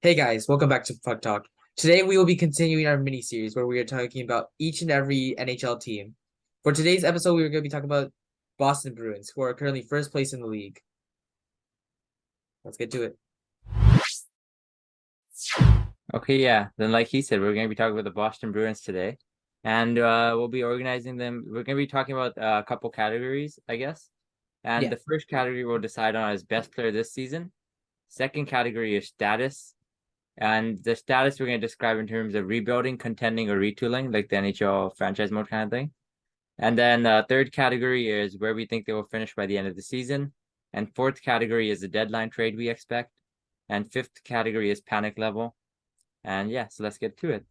Hey guys, welcome back to Puck Talk. Today we will be continuing our mini series where we are talking about each and every NHL team. For today's episode, we are going to be talking about Boston Bruins, who are currently first place in the league. Let's get to it. Okay, yeah. Then like he said, we're going to be talking about the Boston Bruins today. And we'll be organizing them. We're going to be talking about a couple categories, I guess. And Yeah. the first category we'll decide on is best player this season. Second category is status. And the status we're going to describe in terms of rebuilding, contending, or retooling, like the NHL franchise mode kind of thing. And then third category is where we think they will finish by the end of the season. And fourth category is the deadline trade we expect. And fifth category is panic level. And yeah, so let's get to it.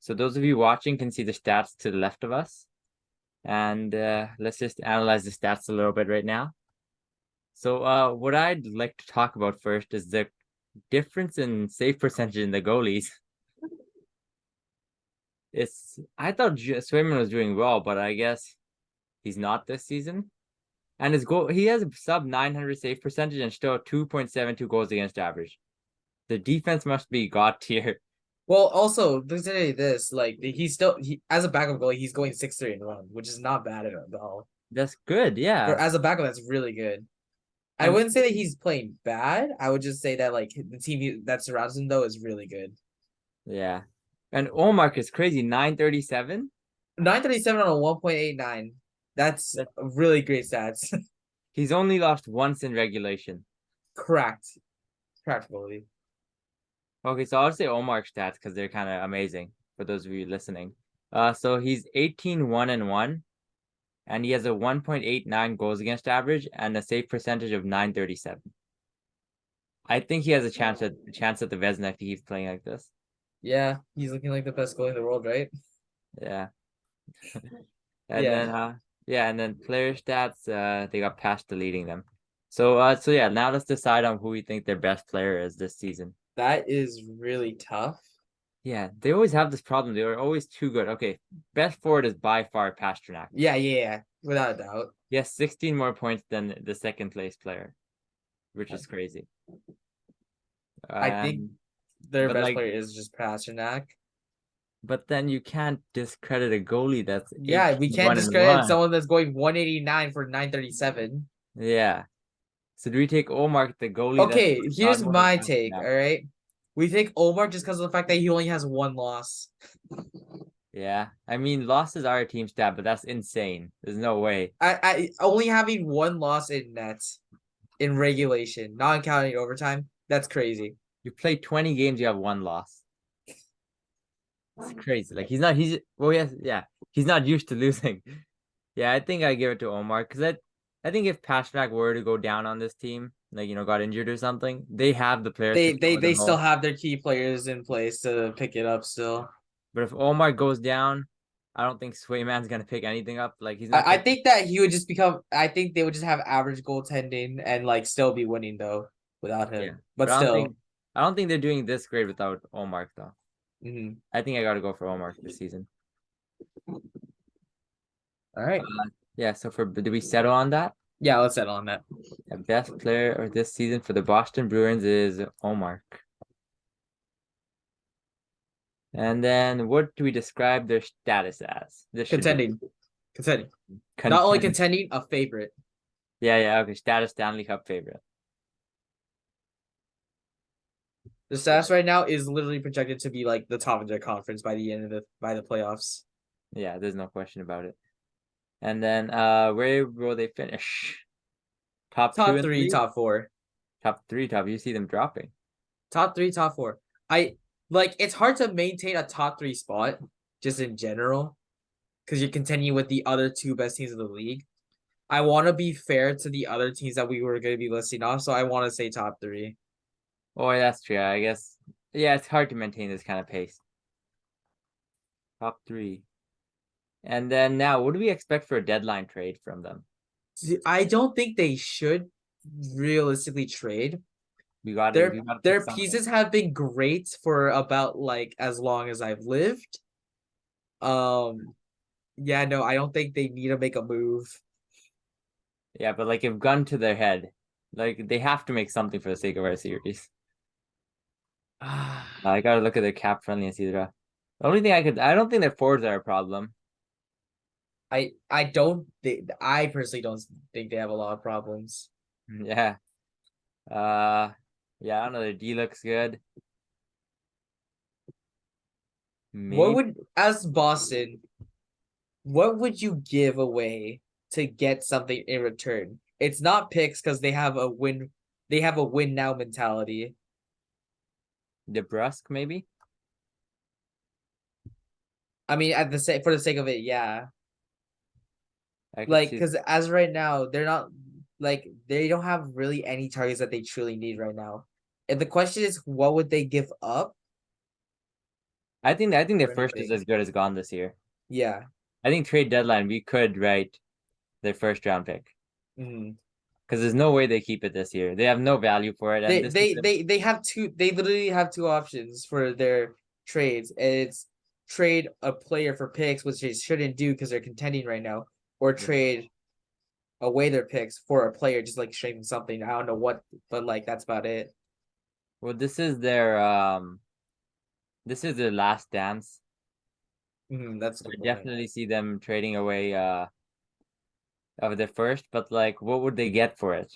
So those of you watching can see the stats to the left of us. And let's just analyze the stats a little bit right now. So what I'd like to talk about first is the difference in save percentage in the goalies. I thought Swayman was doing well, but I guess he's not this season. And he has a sub 900 save percentage and still 2.72 goals against average. The defense must be god tier. Well, also, considering this, as a backup goalie, he's going 6-3-1, which is not bad at all. That's good, yeah. As a backup, that's really good. I And wouldn't say that he's playing bad. I would just say that the team that surrounds him though is really good. yeah. And Ullmark is crazy, 937. 937 on a 1.89. That's really great stats. He's only lost once in regulation. Correct. Practically. Okay, so I'll say Ullmark stats because they're kind of amazing for those of you listening. So he's 18-1-1, and he has a 1.89 goals against average and a save percentage of 937. I think he has a chance at the Vezina if he keeps playing like this. Yeah, he's looking like the best goalie in the world, right? Yeah. Yeah. And then player stats, they got past deleting them. So yeah, now let's decide on who we think their best player is this season. That is really tough. Yeah, they always have this problem. They are always too good. Okay, best forward is by far Pasternak. Yeah, without a doubt. He has 16 more points than the second place player, which is crazy. I think their best player is just Pasternak. But then you can't discredit a goalie that's we can't discredit someone that's going 189 for 937. Yeah. So do we take Ullmark, the goalie? Okay, here's my take. All right, we take Ullmark just because of the fact that he only has one loss. Yeah, I mean losses are a team stat, but that's insane. There's no way. I only having one loss in nets in regulation, not counting overtime. That's crazy. You play 20 games, you have one loss. It's crazy. Like he's not used to losing. Yeah, I think I give it to Ullmark because I think if Pasternak were to go down on this team, like got injured or something, they have the players. They still have their key players in place to pick it up still. But if Ullmark goes down, I don't think Swayman's gonna pick anything up. Like he's not. I think that he would just become. I think they would just have average goaltending and still be winning though without him. Yeah, but still, I don't think they're doing this great without Ullmark though. Mm-hmm. I think I got to go for Ullmark this season. All right. Yeah. So do we settle on that? Yeah, let's settle on that. The best player this season for the Boston Bruins is Ullmark. And then what do we describe their status as? Contending. Not only contending, a favorite. Yeah. Okay. Status Stanley Cup favorite. The status right now is literally projected to be like the top of their conference by the end of the playoffs. Yeah, there's no question about it. And then where will they finish? Top 2 3, top 4. Top 3, you see them dropping. Top 3, top 4. It's hard to maintain a top 3 spot just in general because you're contending with the other two best teams in the league. I want to be fair to the other teams that we were going to be listing off, so I want to say top 3. Oh, that's true. I guess. Yeah, it's hard to maintain this kind of pace. Top 3. And then now, what do we expect for a deadline trade from them? I don't think they should realistically trade. Their pieces have been great for about as long as I've lived. Yeah, no, I don't think they need to make a move. Yeah, but if gun to their head, they have to make something for the sake of our series. I gotta look at their cap friendly and see the draft. The only thing I don't think their forwards are a problem. I personally don't think they have a lot of problems. Yeah. Uh, yeah, I don't know. Their D looks good. What Maybe would as Boston, what would you give away to get something in return? It's not picks because they have a win now mentality. DeBrusque, maybe. I mean, at the sake for the sake of it, yeah. I could Like, see. because as right now, they're not like they don't have really any targets that they truly need right now. And the question is, what would they give up I think their for first is anything? as good as gone this year. Yeah. I think trade deadline we could write their first round pick Mhm. because there's no way they keep it this year. They have no value for it, and They have two. They literally have two options for their trades. It's trade a player for picks, which they shouldn't do because they're contending right now, or trade away their picks for a player, just like straighten something. I don't know what, but like that's about it. well, this is their last dance. That's a I good point. definitely see them trading away of their first, but like, what would they get for it?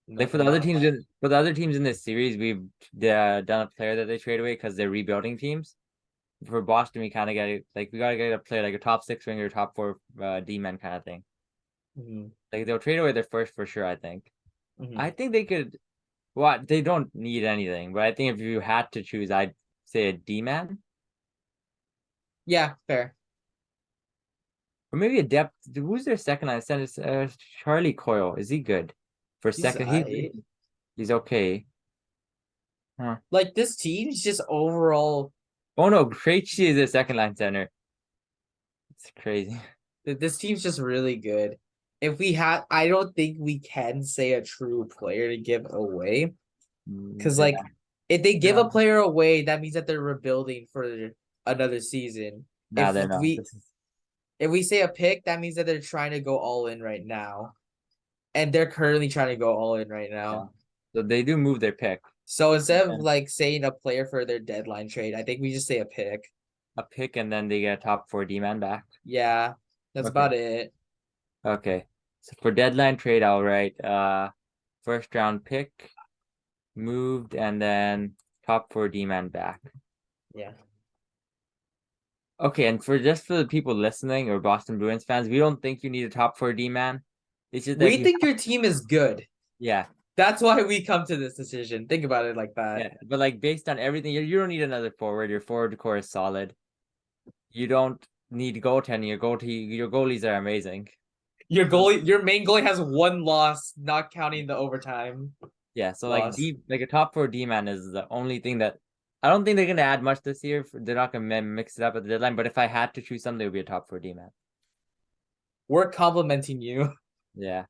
Like Not much. for the other teams in this series, we've done a player that they trade away because they're rebuilding teams. For Boston, we kind of get it. Like we gotta get a player like a top six winger, top four D-man kind of thing. Mhm. Like they'll trade away their first for sure. I think. Mhm. I think they could. Well, they don't need anything, but I think if you had to choose, I'd say a D-man Yeah, fair. or maybe a depth. Who's their second line center? Charlie Coyle. Is he good for He's second? He's okay. Huh. like this team's just overall. Oh no, Krejci is their second line center. It's crazy. This team's just really good. If we had, I don't think we can say a true player to give away because Yeah, like if they give a no, player away, that means that they're rebuilding for another season. no, If they're not. we if we say a pick, that means that they're trying to go all in right now, and they're currently trying to go all in right Yeah. now. So they do move their pick. So instead of And like saying a player for their deadline trade, I think we just say a pick. a pick, and then they get a top four D-man back. Yeah, that's Okay. about it. Okay. So for deadline trade, I'll write first round pick moved and then top four D-man back. Yeah. Okay, and for just for the people listening or Boston Bruins fans, we don't think you need a top four D-man. It's just that We think your team is good. yeah, That's why we come to this decision. Think about it like that. yeah. But like based on everything, you don't need another forward. Your forward core is solid. You don't need goaltending. Your goalies are amazing. Your main goalie has one loss, not counting the overtime Yeah, so like loss. D like a top four D man is the only thing that I don't think they're gonna add much this year. They're not gonna mix it up at the deadline. But if I had to choose something, it would be a top four D man. We're complimenting you. Yeah,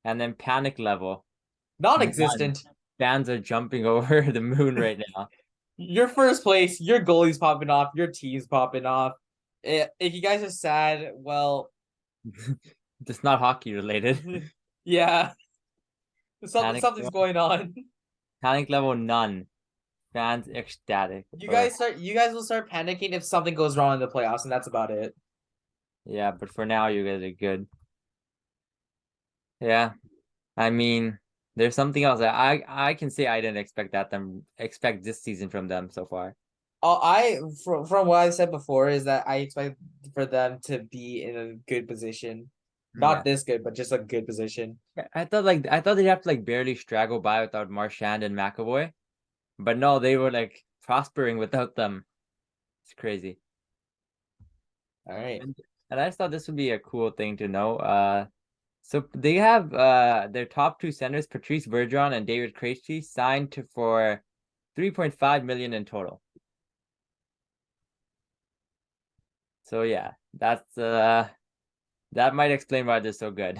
and then panic level one. Non-existent. Fans are jumping over the moon right now. Your first place, your goalie's popping off, your team's popping off. If you guys are sad, well, It's not hockey related. yeah, Panic something's going on. panic level none. Fans ecstatic. You guys will start panicking if something goes wrong in the playoffs, and that's about it. Yeah, but for now you guys are good. Yeah, I mean, there's something else that I can say I didn't expect this season from them so far. From what I said before is that I expect for them to be in a good position, not Yeah. this good, but just a good position. I thought they'd have to like barely straggle by without Marchand and McAvoy, but no, they were like prospering without them. It's crazy. All right. And I just thought this would be a cool thing to know. So they have their top two centers, Patrice Bergeron and David Krejci, signed to for 3.5 million in total. So yeah, that might explain why they're so good.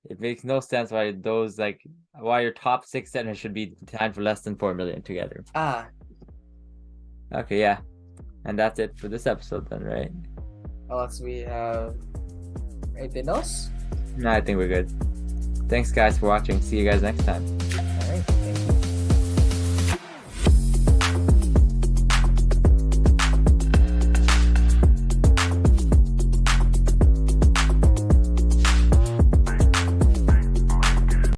It makes no sense why your top six centers should be signed for less than 4 million together. Ah, Okay, yeah. And that's it for this episode then, right? unless we have anything else. No, I think we're good. Thanks guys for watching. See you guys next time.